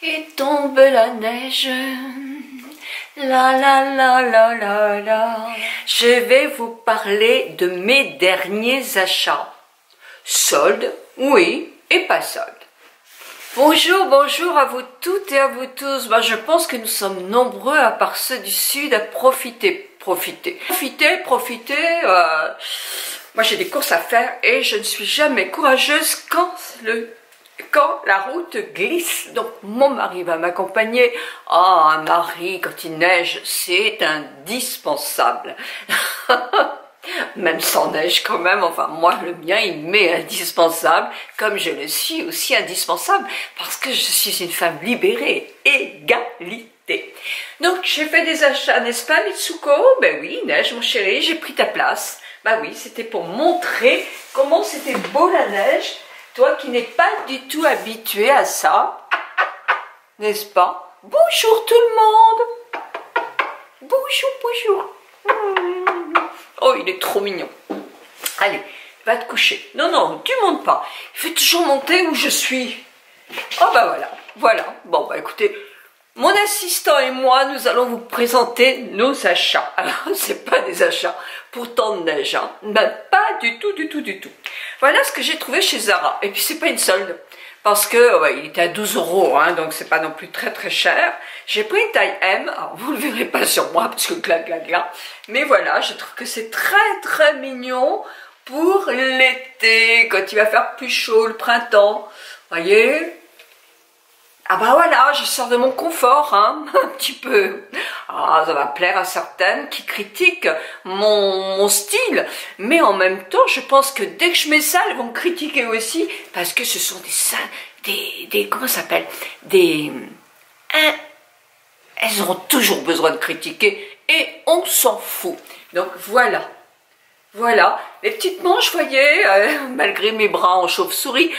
Et tombe la neige, la la la la la la. Je vais vous parler de mes derniers achats. Soldes, oui, et pas soldes. Bonjour, bonjour à vous toutes et à vous tous. Je pense que nous sommes nombreux, à part ceux du Sud, à profiter. Moi j'ai des courses à faire et je ne suis jamais courageuse quand la route glisse. Donc mon mari va m'accompagner. Un mari quand il neige, c'est indispensable. Même sans neige quand même, enfin moi le mien il m'est indispensable, comme je le suis aussi indispensable, parce que je suis une femme libérée, égalité. Donc j'ai fait des achats, n'est-ce pas Mitsuko? Ben oui, neige mon chéri, j'ai pris ta place. Ben oui, c'était pour montrer comment c'était beau la neige, toi qui n'es pas du tout habitué à ça, n'est-ce pas? Bonjour tout le monde. Bonjour, bonjour. Oh, il est trop mignon. Allez, va te coucher. Non, non, tu montes pas. Il fait toujours monter où je suis. Oh, bah voilà, voilà. Bon, bah écoutez, mon assistant et moi, nous allons vous présenter nos achats. Alors, c'est pas des achats pour tant de neige, hein. Ben, pas du tout, du tout, du tout. Voilà ce que j'ai trouvé chez Zara. Et puis, c'est pas une solde. Parce que ouais, il était à 12 €, hein, donc c'est pas non plus très très cher. J'ai pris une taille M, alors vous le verrez pas sur moi parce que gla gla gla. Mais voilà, je trouve que c'est très très mignon pour l'été, quand il va faire plus chaud, le printemps. Voyez? Ah bah voilà, je sors de mon confort, hein, un petit peu. Ah, ça va plaire à certaines qui critiquent mon style, mais en même temps, je pense que dès que je mets ça, elles vont me critiquer aussi, parce que ce sont comment ça s'appelle, elles auront toujours besoin de critiquer, et on s'en fout. Donc voilà. Voilà, les petites manches, voyez, malgré mes bras en chauve-souris.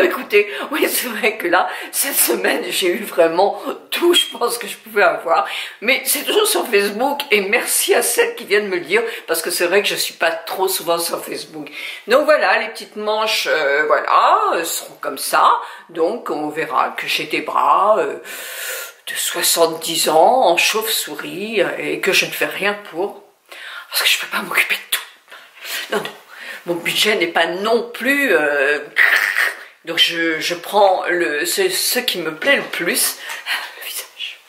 Écoutez, oui, c'est vrai que là, cette semaine, j'ai eu vraiment tout, je pense, que je pouvais avoir. Mais c'est toujours sur Facebook, et merci à celles qui viennent me le dire, parce que c'est vrai que je suis pas trop souvent sur Facebook. Donc voilà, les petites manches, voilà, seront comme ça. Donc on verra que j'ai des bras de 70 ans, en chauve-souris, et que je ne fais rien pour, parce que je peux pas m'occuper de tout. Non, non, mon budget n'est pas non plus... donc je prends ce qui me plaît le plus, le visage.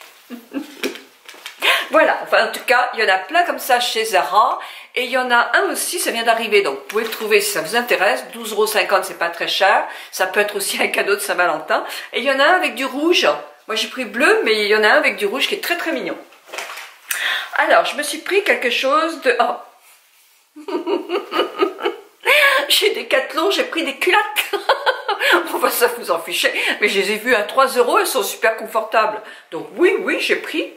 Voilà, enfin en tout cas, il y en a plein comme ça chez Zara. Et il y en a un aussi, ça vient d'arriver, donc vous pouvez le trouver si ça vous intéresse. 12,50 €, c'est pas très cher. Ça peut être aussi un cadeau de Saint-Valentin. Et il y en a un avec du rouge. Moi j'ai pris bleu, mais il y en a un avec du rouge qui est très très mignon. Alors, je me suis pris quelque chose de... Oh. Chez Decathlon, j'ai pris des culottes. Enfin, ça vous en fichez. Mais je les ai vues à 3 €, elles sont super confortables. Donc oui, oui, j'ai pris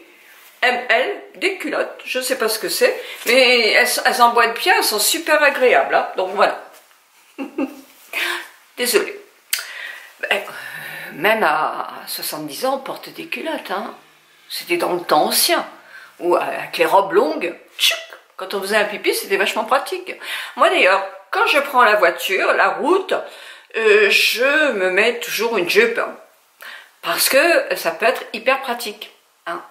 ML, des culottes. Je ne sais pas ce que c'est, mais elles emboîtent bien, elles sont super agréables. Hein. Donc voilà. Désolée. Même à 70 ans, on porte des culottes. Hein. C'était dans le temps ancien. Ou avec les robes longues, tchouk, quand on faisait un pipi, c'était vachement pratique. Moi d'ailleurs, quand je prends la voiture, la route, je me mets toujours une jupe. Parce que ça peut être hyper pratique. Hein.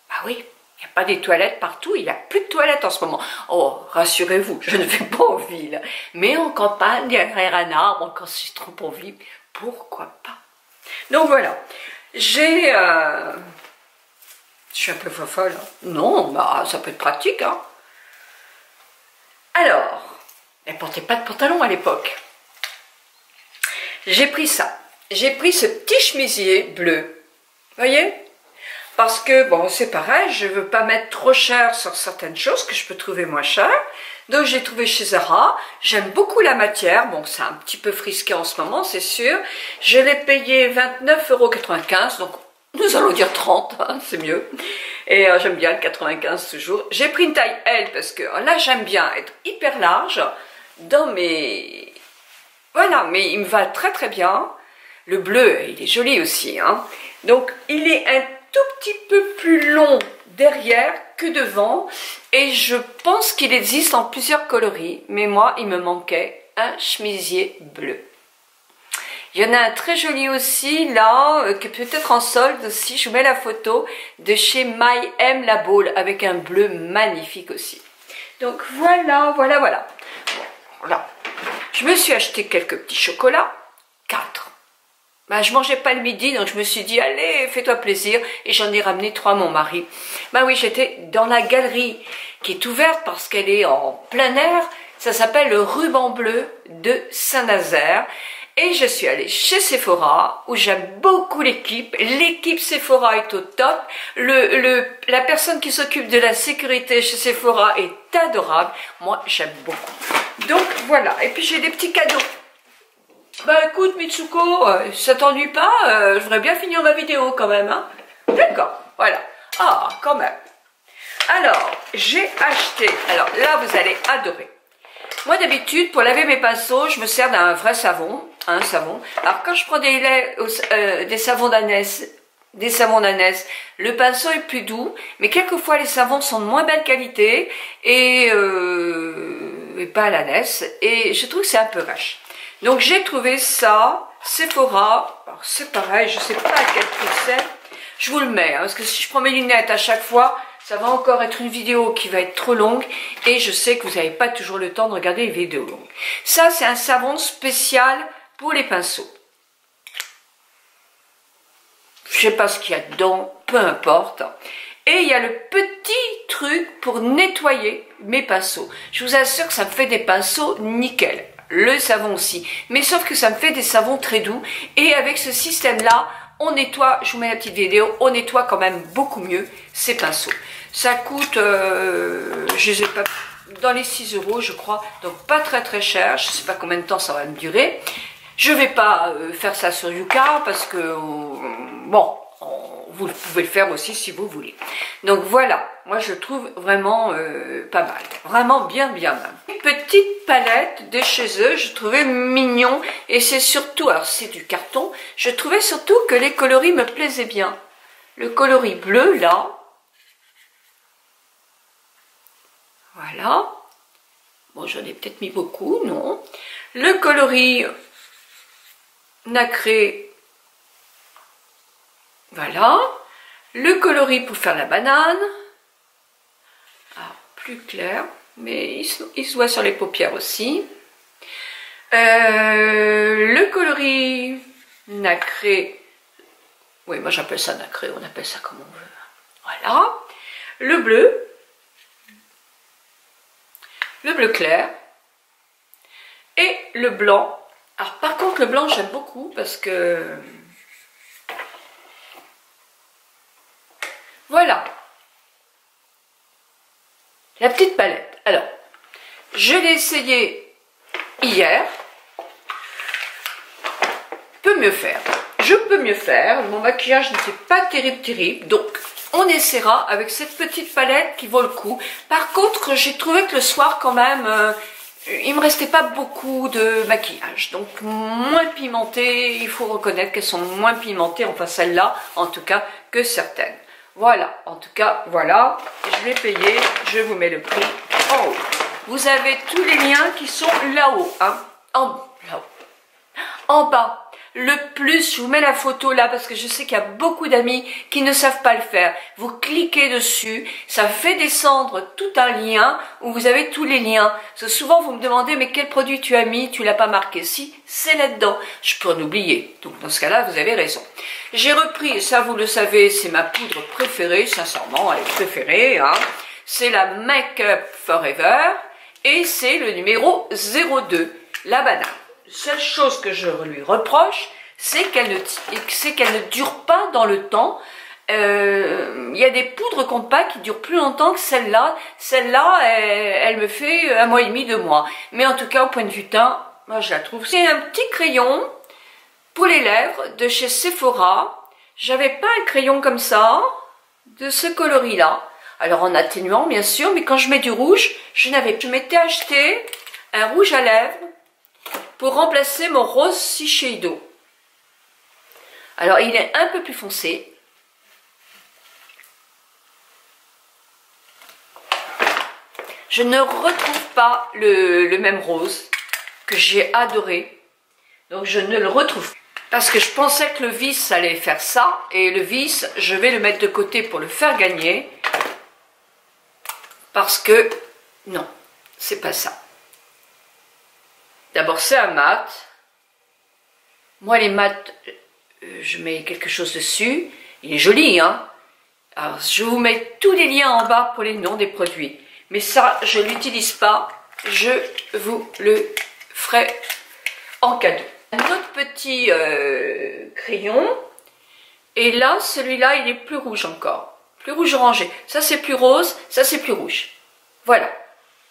Bah oui, il n'y a pas des toilettes partout, il n'y a plus de toilettes en ce moment. Oh, rassurez-vous, je ne vais pas en ville. Mais en campagne, derrière un arbre, quand je suis trop en ville, pourquoi pas? Donc voilà, j'ai... Je suis un peu folle. Hein. Non, bah ça peut être pratique. Hein. Alors, elle portait pas de pantalon à l'époque. J'ai pris ça. J'ai pris ce petit chemisier bleu. Voyez? Parce que, bon, c'est pareil, je veux pas mettre trop cher sur certaines choses que je peux trouver moins cher. Donc, j'ai trouvé chez Zara. J'aime beaucoup la matière. Bon, c'est un petit peu frisqué en ce moment, c'est sûr. Je l'ai payé 29,95 €. Donc, nous allons dire 30, hein, c'est mieux. Et j'aime bien le 95 toujours. J'ai pris une taille L parce que là, j'aime bien être hyper large dans mes... Voilà, mais il me va très très bien. Le bleu, il est joli aussi. Hein. Donc, il est un tout petit peu plus long derrière que devant. Et je pense qu'il existe en plusieurs coloris. Mais moi, il me manquait un chemisier bleu. Il y en a un très joli aussi, là, qui est peut-être en solde aussi. Je vous mets la photo de chez My M Labo, avec un bleu magnifique aussi. Donc voilà, voilà, voilà. Bon, voilà. Je me suis acheté quelques petits chocolats, 4. Ben, je mangeais pas le midi, donc je me suis dit, allez, fais-toi plaisir. Et j'en ai ramené 3 à mon mari. Ben oui, j'étais dans la galerie qui est ouverte parce qu'elle est en plein air. Ça s'appelle le Ruban Bleu de Saint-Nazaire. Et je suis allée chez Sephora, où j'aime beaucoup l'équipe. L'équipe Sephora est au top. La personne qui s'occupe de la sécurité chez Sephora est adorable. Moi, j'aime beaucoup. Donc, voilà. Et puis, j'ai des petits cadeaux. Bah, écoute, Mitsuko, ça t'ennuie pas, je voudrais bien finir ma vidéo quand même, hein. D'accord, voilà. Ah, quand même. Alors, j'ai acheté... Alors, là, vous allez adorer. Moi, d'habitude, pour laver mes pinceaux, je me sers d'un vrai savon, un savon. Alors, quand je prends des savons d'ânesse, le pinceau est plus doux, mais quelquefois, les savons sont de moins belle qualité et pas à l'ânesse. Et je trouve que c'est un peu vache. Donc, j'ai trouvé ça, Sephora. Alors, c'est pareil, je sais pas à quel prix c'est. Je vous le mets, hein, parce que si je prends mes lunettes à chaque fois, ça va encore être une vidéo qui va être trop longue. Et je sais que vous n'avez pas toujours le temps de regarder les vidéos longues. Ça, c'est un savon spécial pour les pinceaux. Je sais pas ce qu'il y a dedans, peu importe. Et il y a le petit truc pour nettoyer mes pinceaux. Je vous assure que ça me fait des pinceaux nickel. Le savon aussi. Mais sauf que ça me fait des savons très doux. Et avec ce système-là, on nettoie, je vous mets la petite vidéo, on nettoie quand même beaucoup mieux ces pinceaux. Ça coûte, je les ai pas, dans les 6 € je crois. Donc pas très très cher. Je sais pas combien de temps ça va me durer. Je vais pas faire ça sur Yuka parce que, bon, vous pouvez le faire aussi si vous voulez. Donc voilà, moi je trouve vraiment pas mal. Vraiment bien bien même. Une petite palette de chez eux, je trouvais mignon. Et c'est surtout, alors c'est du carton, je trouvais surtout que les coloris me plaisaient bien. Le coloris bleu là. Voilà. Bon, j'en ai peut-être mis beaucoup, non. Le coloris nacré. Voilà. Le coloris pour faire la banane. Alors, plus clair. Mais il se voit sur les paupières aussi. Le coloris nacré. Oui, moi j'appelle ça nacré. On appelle ça comme on veut. Voilà. Le bleu. Le bleu clair. Et le blanc. Alors par contre le blanc j'aime beaucoup parce que... Voilà, la petite palette. Alors, je l'ai essayé hier. Peut mieux faire. Je peux mieux faire. Mon maquillage n'était pas terrible. Donc, on essaiera avec cette petite palette qui vaut le coup. Par contre, j'ai trouvé que le soir, quand même, il me restait pas beaucoup de maquillage. Donc, moins pimenté. Il faut reconnaître qu'elles sont moins pimentées. Enfin, celles-là, en tout cas, que certaines. Voilà, en tout cas, voilà, je l'ai payé, je vous mets le prix en haut. Vous avez tous les liens qui sont là-haut, hein, là-haut. En bas, le plus, je vous mets la photo là parce que je sais qu'il y a beaucoup d'amis qui ne savent pas le faire. Vous cliquez dessus, ça fait descendre tout un lien où vous avez tous les liens. Parce que souvent vous me demandez mais quel produit tu as mis, tu l'as pas marqué. Si, c'est là-dedans. Je peux en oublier. Donc dans ce cas-là, vous avez raison. J'ai repris, ça vous le savez, c'est ma poudre préférée, sincèrement, elle est préférée. Hein. C'est la Make Up Forever et c'est le numéro 02, la banane. Seule chose que je lui reproche, c'est qu'elle ne dure pas dans le temps. Il y a des poudres compactes qui durent plus longtemps que celle-là. Celle-là, elle me fait 1 mois et demi, 2 mois. Mais en tout cas, au point de vue teint, moi je la trouve. C'est un petit crayon pour les lèvres de chez Sephora. J'avais pas un crayon comme ça, de ce coloris-là. Alors en atténuant, bien sûr, mais quand je mets du rouge, je m'étais acheté un rouge à lèvres pour remplacer mon rose Shiseido. Alors il est un peu plus foncé. Je ne retrouve pas le même rose que j'ai adoré. Donc je ne le retrouve pas. Parce que je pensais que le vis allait faire ça, et le vis, je vais le mettre de côté pour le faire gagner, parce que, non, c'est pas ça. D'abord, c'est un mat. Moi, les mats, je mets quelque chose dessus. Il est joli, hein. Alors, je vous mets tous les liens en bas pour les noms des produits. Mais ça, je ne l'utilise pas. Je vous le ferai en cadeau. Un autre petit crayon. Et là, celui-là, il est plus rouge encore. Plus rouge orangé. Ça, c'est plus rose. Ça, c'est plus rouge. Voilà.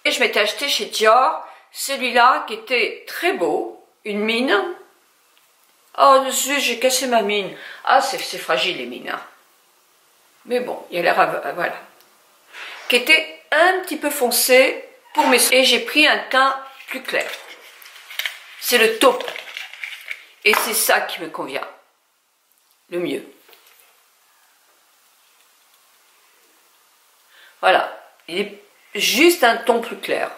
Et je m'étais acheté chez Dior celui-là qui était très beau. Une mine. Oh, j'ai cassé ma mine. Ah, c'est fragile les mines. Hein. Mais bon, il a l'air... voilà. Qui était un petit peu foncé pour mes... Et j'ai pris un teint plus clair. C'est le taupe. Et c'est ça qui me convient. Le mieux. Voilà. Il est juste un ton plus clair.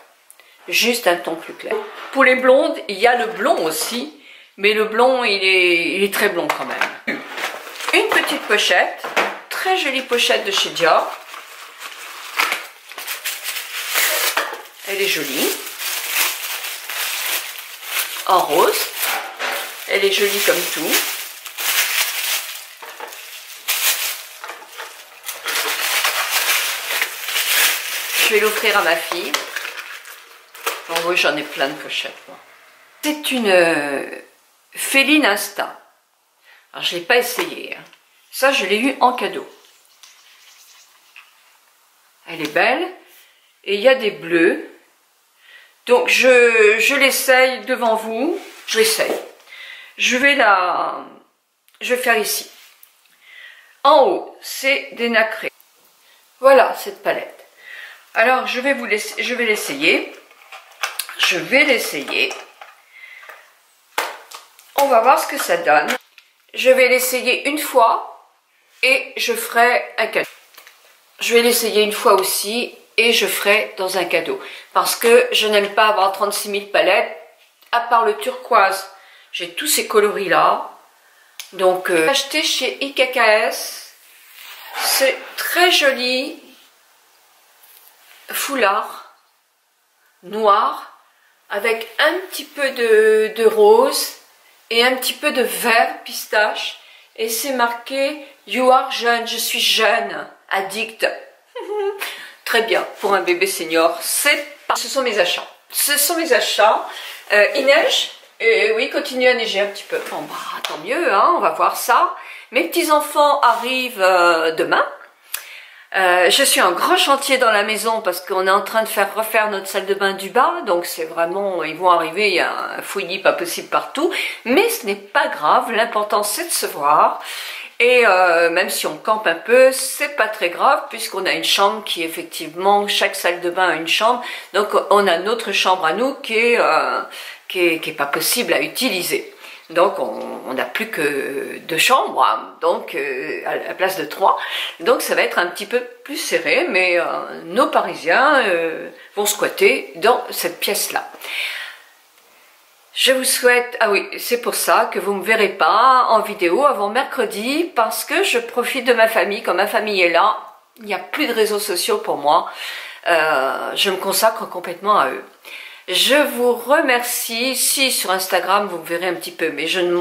Juste un ton plus clair. Pour les blondes, il y a le blond aussi. Mais le blond, il est très blond quand même. Une petite pochette. Très jolie pochette de chez Dior. Elle est jolie. En rose. Elle est jolie comme tout. Je vais l'offrir à ma fille. Bon, oui, j'en ai plein de pochettes. C'est une Féline Instinct. Alors, je ne l'ai pas essayé. Hein. Ça, je l'ai eu en cadeau. Elle est belle. Et il y a des bleus. Donc, je l'essaye devant vous. Je l'essaye. Je vais faire ici. En haut, c'est des nacrés. Voilà, cette palette. Alors, je vais l'essayer. Je vais l'essayer. On va voir ce que ça donne. Je vais l'essayer une fois et je ferai un cadeau. Je vais l'essayer une fois aussi et je ferai dans un cadeau. Parce que je n'aime pas avoir 36 000 palettes, à part le turquoise. J'ai tous ces coloris-là. Donc, j'ai acheté chez IKKS. C'est très joli foulard noir avec un petit peu de rose et un petit peu de vert pistache. Et c'est marqué « You are jeune », je suis jeune, addict. Très bien, pour un bébé senior, ce sont mes achats. Ce sont mes achats. Il neige, oui, continue à neiger un petit peu. Bon, bah, tant mieux, hein, on va voir ça. Mes petits-enfants arrivent demain. Je suis en grand chantier dans la maison parce qu'on est en train de faire refaire notre salle de bain du bas. Donc c'est vraiment, ils vont arriver, il y a un fouillis pas possible partout. Mais ce n'est pas grave, l'important c'est de se voir. Et même si on campe un peu, c'est pas très grave puisqu'on a une chambre qui effectivement, chaque salle de bain a une chambre. Donc on a notre chambre à nous qui est pas possible à utiliser. Donc on n'a plus que 2 chambres, hein, donc à la place de 3. Donc ça va être un petit peu plus serré, mais nos Parisiens vont squatter dans cette pièce-là. Je vous souhaite... Ah oui, c'est pour ça que vous ne me verrez pas en vidéo avant mercredi, parce que je profite de ma famille. Quand ma famille est là, il n'y a plus de réseaux sociaux pour moi. Je me consacre complètement à eux. Je vous remercie. Si sur Instagram vous me verrez un petit peu, mais je ne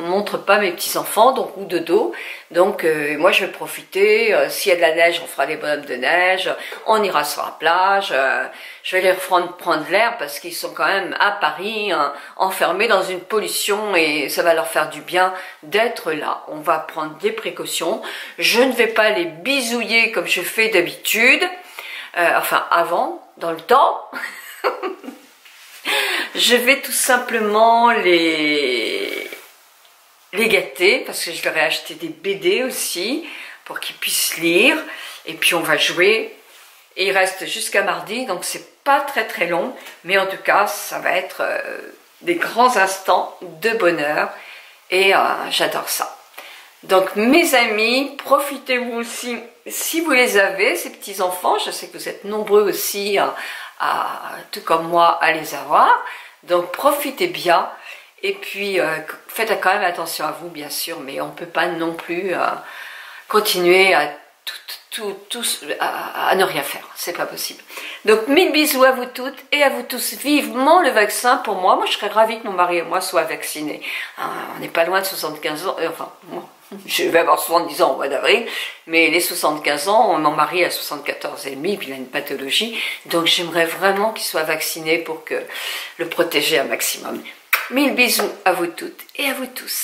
montre pas mes petits enfants, donc ou de dos. Donc moi je vais profiter. S'il y a de la neige, on fera des bonhommes de neige. On ira sur la plage. Je vais les prendre l'air parce qu'ils sont quand même à Paris, enfermés dans une pollution et ça va leur faire du bien d'être là. On va prendre des précautions. Je ne vais pas les bisouiller comme je fais d'habitude. Enfin avant, dans le temps. Je vais tout simplement les gâter parce que je leur ai acheté des BD aussi pour qu'ils puissent lire et puis on va jouer et il reste jusqu'à mardi donc c'est pas très long mais en tout cas ça va être des grands instants de bonheur et j'adore ça. Donc mes amis, profitez-vous aussi si vous les avez, ces petits enfants, je sais que vous êtes nombreux aussi tout comme moi à les avoir, donc profitez bien Et puis, faites quand même attention à vous, bien sûr, mais on ne peut pas non plus continuer à ne rien faire. C'est pas possible. Donc, 1000 bisous à vous toutes et à vous tous. Vivement le vaccin pour moi. Moi, je serais ravie que mon mari et moi soient vaccinés. On n'est pas loin de 75 ans. Enfin, moi, je vais avoir 70 ans au mois d'avril, mais les 75 ans, mon mari a 74 et demi, puis il a une pathologie. Donc, j'aimerais vraiment qu'il soit vacciné pour le protéger un maximum. 1000 bisous à vous toutes et à vous tous.